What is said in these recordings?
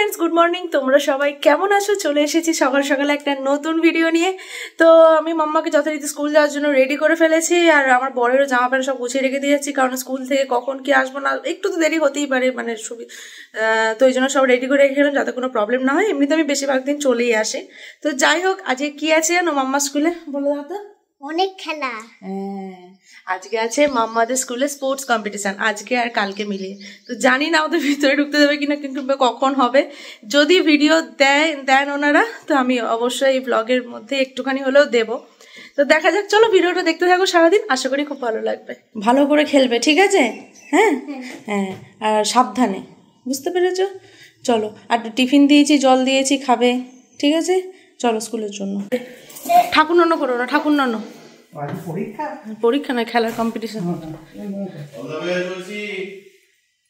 Friends good morning তোমরা সবাই কেমন আছো চলে এসেছি সকাল সকালে একটা নতুন ভিডিও নিয়ে। তো আমি মাম্মাকে যথারীতি স্কুল যাওয়ার জন্য রেডি করে ফেলেছি আর আমার বরেরও জামা প্যান্ট সব গুছিয়ে রেখে দিয়েছি, কারণ স্কুল থেকে কখন কি আসবো না একটু তো দেরি হতেই পারে, মানে তো এই জন্য সব রেডি করে রেখে গেলাম যাতে কোনো প্রবলেম না হয়। এমনিতে আমি বেশিরভাগ দিন চলেই আসি। তো যাই হোক, আজকে কি আছে জানো মাম্মা স্কুলে? বলো দাদা। অনেক খেলা। হ্যাঁ, আজকে আছে মাম্মাদের স্কুলে স্পোর্টস কম্পিটিশন, আজকে আর কালকে মিলিয়ে। তো জানি না ওদের ভিতরে ঢুকতে দেবে কিনা, কিন্তু কখন হবে। যদি ভিডিও দেন ওনারা, তো আমি অবশ্যই এই ব্লগের মধ্যে একটুখানি হলেও দেব। তো দেখা যাক, চলো ভিডিওটা দেখতে থাকো সারাদিন, আশা করি খুব ভালো লাগবে। ভালো করে খেলবে, ঠিক আছে? হ্যাঁ হ্যাঁ, আর সাবধানে, বুঝতে পেরেছো? চলো, আর টিফিন দিয়েছি, জল দিয়েছি, খাবে, ঠিক আছে? চলো স্কুলের জন্য। ঠাকুর নন্ন করো না, ঠাকুর নন্ন পরীক্ষা নয়, খেলার কম্পিটিশন।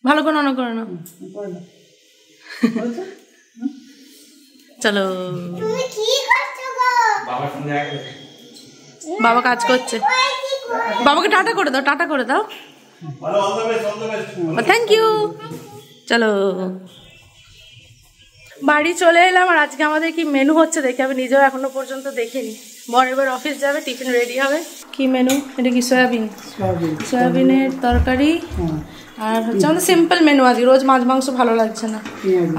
ভালো করে নন্ন করো না। চলো, বাবা কাজ করছে, বাবাকে টাটা করে দাও, টাটা করে দাও, থ্যাংক ইউ। চলো বাড়ি চলে এলাম, আর আজকে আমাদের কি মেনু হচ্ছে দেখে আমি নিজেও এখনো পর্যন্ত দেখিনি। বর এবার অফিস যাবে, টিফিন রেডি হবে। কি মেনু? এটা কি সয়াবিন? সয়াবিনের তরকারি, আর হচ্ছে আমাদের সিম্পল মেনু আজকে, রোজ মাছ মাংস ভালো লাগছে না,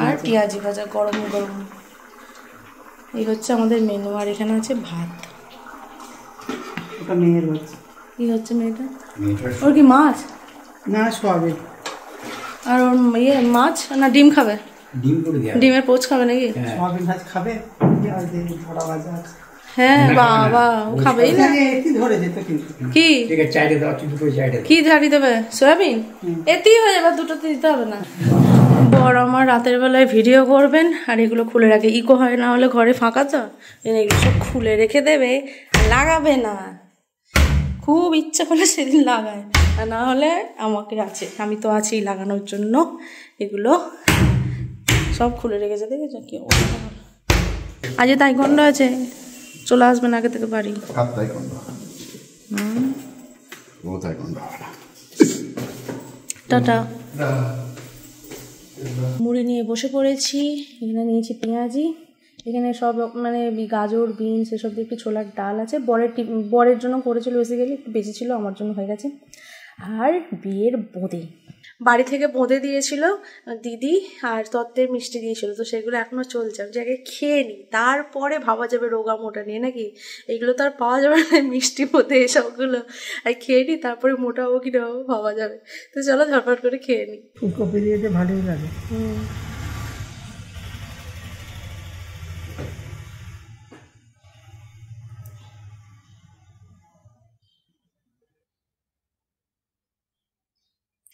আর পেঁয়াজি ভাজা গরম গরম, এই হচ্ছে আমাদের মেনু। আর এখানে আছে ভাত। কি হচ্ছে মেয়েটা? ওর কি মাছ না সয়াবিন? আর ওর ইয়ে মাছ না ডিম খাবে? ডিমের পোচ খাবে নাকি? সয়াবিন ভাজ খাবে, হ্যাঁ বাবা ও খাবেই না। কি কি ঝাড়ি দেবে? সয়াবিন এতেই হয়ে যাবে, দুটোতে দিতে হবে না। বর আমার রাতের বেলায় ভিডিও করবেন আর এগুলো খুলে রাখে, ইকো হয় না হলে ঘরে ফাঁকা তো, এগুলো সব খুলে রেখে দেবে, লাগাবে না। খুব ইচ্ছা করলে সেদিন লাগায়, আর না হলে আমাকে আছে, আমি তো আছি লাগানোর জন্য। এগুলো সব খুলে রেখেছে, দেখেছো কি অবস্থা। আজ তাইকোন্ডো আছে, চলে আসবেন আগে থেকে বাড়ি। টাটা। মুড়ি নিয়ে বসে পড়েছি, এখানে নিয়েছি পেঁয়াজি, এখানে সব মানে গাজর বিনস এসব দিয়ে একটু ছোলার ডাল আছে। বরের জন্য করেছিল বেসিক্যালি, একটু বেশি ছিল, আমার জন্য হয়ে গেছে। আর বিয়ের বোঁদে বাড়ি থেকে বোঁদে দিয়েছিল দিদি, আর তত্ত্বের মিষ্টি দিয়েছিল, তো সেগুলো এখনো চলছে। আমি আগে খেয়ে নিই, তারপরে ভাবা যাবে রোগা মোটা নিয়ে নাকি। এগুলো তো আর পাওয়া যাবে না, মিষ্টি বোঁদে এসবগুলো। আর খেয়ে নিই, তারপরে মোটা হবো কি না হবো ভাবা যাবে। তো চলো ঝটপট করে খেয়ে নিই। ফুলকপি দিয়ে ভালোই লাগে।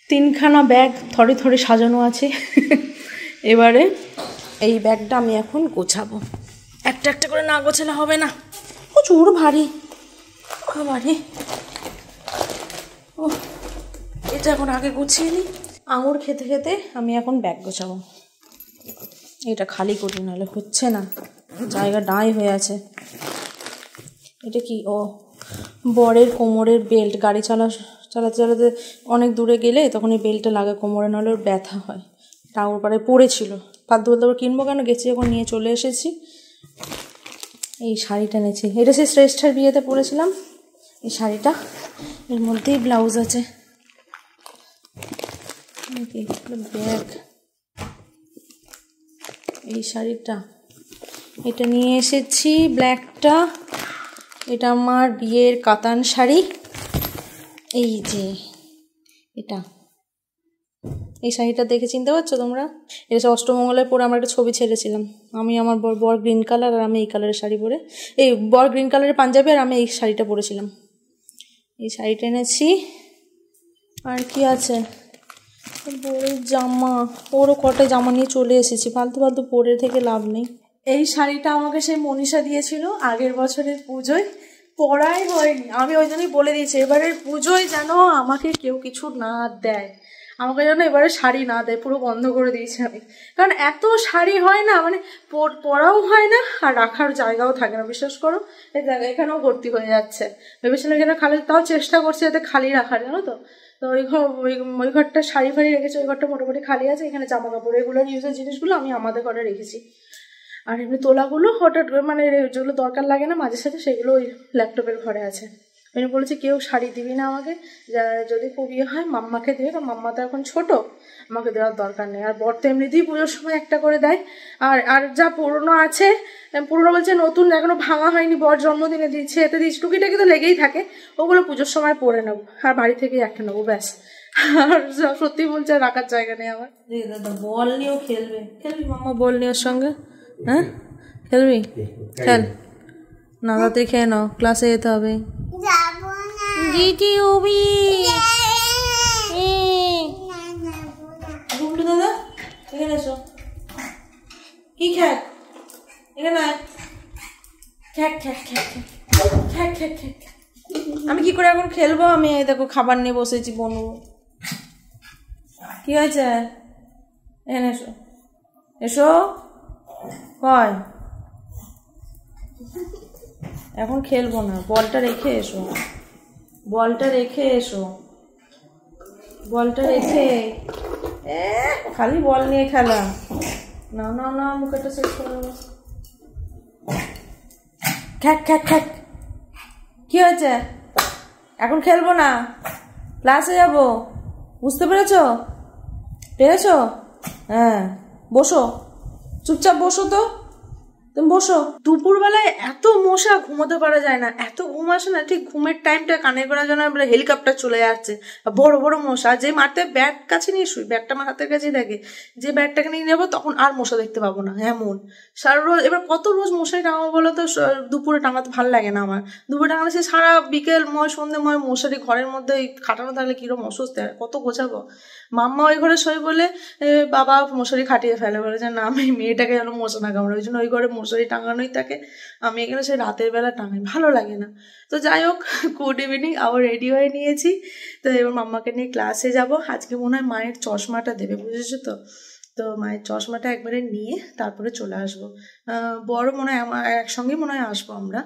তিনখানা ব্যাগ থরে থরে সাজানো আছে। এবারে এই ব্যাগটা আমি এখন গোছাবো, একটা একটা করে না গোছালে হবে না, প্রচুর ভারী ভারী। ও, এটা এখন আগে গুছিয়ে নিই। আঙুর খেতে খেতে আমি এখন ব্যাগ গোছাবো। এটা খালি করি, নাহলে হচ্ছে না, জায়গা ডাঁই হয়ে আছে। এটা কি? ও, বরের কোমরের বেল্ট। গাড়ি চালাতে চালাতে অনেক দূরে গেলে তখন এই বেল্টটা লাগে কোমরে, নাহলে ওর ব্যথা হয়। টাউর পাড়ায় পড়েছিল, ফালতু বলতে ওর কিনবো কেন, গেছি যখন নিয়ে চলে এসেছি। এই শাড়িটা নিয়েছি, এটা সেই শ্রেষ্ঠার বিয়েতে পরেছিলাম এই শাড়িটা, এর মধ্যেই ব্লাউজ আছে। ব্যাগ, এই শাড়িটা এটা নিয়ে এসেছি ব্ল্যাকটা, এটা আমার বিয়ের কাতান শাড়ি। এই যে এটা, এই শাড়িটা দেখে চিনতে পারছো তোমরা? এটা অষ্টমঙ্গলায় পরে আমরা একটা ছবি ছেড়েছিলাম, আমি আমার বর গ্রিন কালার আর আমি এই কালারের শাড়ি পরে, এই বর গ্রিন কালারের পাঞ্জাবি আর আমি এই শাড়িটা পরেছিলাম। এই শাড়িটা এনেছি। আর কি আছে? বরের জামা, ওরও কটা জামা নিয়ে চলে এসেছি, ফালতু ফালতু পরে থেকে লাভ নেই। এই শাড়িটা আমাকে সেই মনীষা দিয়েছিল আগের বছরের পুজোয়, পড়াই হয়নি। আমি ওই জন্যই বলে দিয়েছি এবারের পুজোয় যেন আমাকে কেউ কিছু না দেয়, আমাকে যেন এবারে শাড়ি না দেয়, পুরো বন্ধ করে দিয়েছি আমি। কারণ এত শাড়ি হয় না, মানে পরাও হয় না আর রাখার জায়গাও থাকে না, বিশ্বাস করো। এই জায়গা এখানেও ভর্তি হয়ে যাচ্ছে, ভেবেছিলাম এখানে খালি, তাও চেষ্টা করছি যাতে খালি রাখার, জানো তো। তো ওই ঘরটা শাড়ি ফাড়ি রেখেছি, ওই ঘরটা মোটামুটি খালি আছে। এখানে জামা কাপড় রেগুলার ইউজের জিনিসগুলো আমি আমাদের ঘরে রেখেছি। আর এমনি তোলাগুলো হঠাৎ মানে যেগুলো দরকার লাগে না মাঝে সাথে সেগুলো ওই ল্যাপটপের ঘরে আছে। আমি বলেছি কেউ শাড়ি দিবি না আমাকে, যদি খুব ইয়ে হয় মাম্মাকে দেবে, কারণ মাম্মা তো এখন ছোট, আমাকে দেওয়ার দরকার নেই। আর বর তো এমনিতেই পুজোর সময় একটা করে দেয়। আর যা পুরনো আছে, পুরনো বলছে নতুন এখনো ভাঙা হয়নি, বর জন্মদিনে দিচ্ছে, এতে দিচ্ছি, টুকিটাকি তো লেগেই থাকে, ওগুলো পুজোর সময় পরে নেবো আর বাড়ি থেকে একটা নেবো ব্যাস। আর সত্যি বলছে রাখার জায়গা নেই আমার। দাদা বল নিয়েও খেলবি মাম্মা, বল নিয়ে ওর সঙ্গে, হ্যাঁ খেলবি, খেল না, তাড়াতাড়ি খেয়ে নাও, ক্লাসে যেতে হবে। গুবলু দাদা এখানে এসো, কি খ্যাক, এখানে আয়, খ্যাক খ্যাক খ্যাক খ্যাক খ্যাক খ্যাক। আমি কি করে এখন খেলবো? আমি দেখো খাবার নিয়ে বসেছি বনু। কি হয়েছে? এখানে এসো, এসো, কয় এখন খেলবো না, বলটা রেখে এসো, বলটা রেখে এসো, বলটা রেখে, খালি বল নিয়ে খেলা। না না না, মুখেটা শেষ করে দেবো। খ্যাক খ্যাক খ্যাক, কি হয়েছে? এখন খেলবো না, ক্লাসে যাবো, বুঝতে পেরেছো? হ্যাঁ বসো, চুপচাপ বসো, তো তুমি বসো। দুপুরবেলায় এত মশা, ঘুমোতে পারা যায় না, এত ঘুম আসে না, ঠিক ঘুমের টাইমটা কানে করার জন্য হেলিকপ্টার চলে যাচ্ছে, বড় বড় মশা। যে মারতে ব্যাট কাছে নিয়ে শুই, ব্যাটটা আমার হাতের কাছেই থাকে, যে ব্যাটটাকে নিয়ে নেবো তখন আর মশা দেখতে পাবো না, এমন সারা রোজ। এবার কত রোজ মশারি টাঙাবো বলো তো? দুপুরে টাঙাতে ভালো লাগে না আমার, দুপুরে টাঙালে সে সারা বিকেল সন্ধ্যেময় মশারি ঘরের মধ্যে খাটানো থাকলে কিরকম অস্বস্তি, কত গোছাবো। মাম্মা ওই ঘরে শোয় বলে বাবা মশারি খাটিয়ে ফেলে, বলে যে না আমি মেয়েটাকে যেন মশা না কামড়ে, ওই জন্য ওই ঘরে মশারি টাঙানোই থাকে, আমি এখানে সেই রাতের বেলা টাঙাই, ভালো লাগে না। তো যাই হোক, গুড ইভিনিং, আবার রেডি হয়ে নিয়েছি। তো এবার মাম্মাকে নিয়ে ক্লাসে যাব। আজকে মনে হয় মায়ের চশমাটা দেবে, বুঝেছো তো? তো মায়ের চশমাটা একবারে নিয়ে তারপরে চলে আসবো। বড় মনে হয় আমার একসঙ্গেই মনে হয় আসবো আমরা।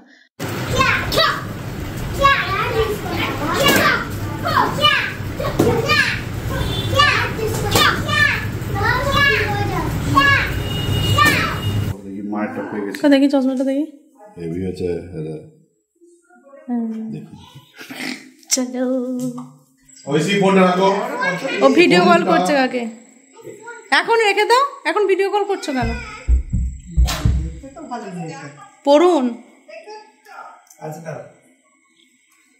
দেখি চশমাটা দেখি, চলো। ও ভিডিও কল করছে কাকে? এখন রেখে দাও, এখন ভিডিও কল করছো কেন? পড়ুন,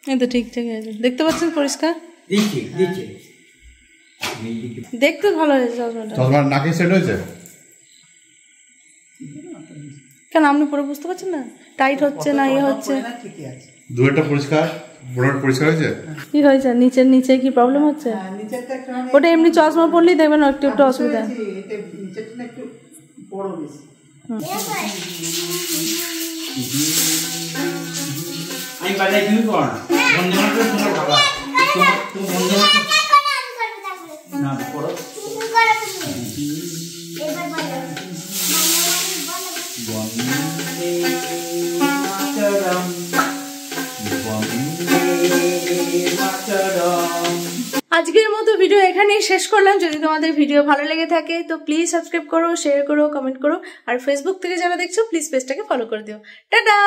এই তো ঠিকঠাক আছে, দেখতে পাচ্ছেন পরিষ্কার, দেখতে ভালো হয়েছে চশমাটা। নাকি সেট হয়েছে কেন আপনি পরে বুঝতে পারছেন না? টাইট হচ্ছে না ইয়ে হচ্ছে, দুটো পরিষ্কার, বড়টা পরিষ্কার হয়েছে। কি হয়েছে নিচে কি প্রবলেম হচ্ছে? ওটা এমনি চশমা পরলেই দেখবেন একটু একটু অসুবিধা। আজকের মতো ভিডিও এখানেই শেষ করলাম। যদি তোমাদের ভিডিও ভালো লেগে থাকে তো প্লিজ সাবস্ক্রাইব করো, শেয়ার করো, কমেন্ট করো, আর ফেসবুক থেকে যারা দেখছো প্লিজ পেজটাকে ফলো করে দিও। টাটা।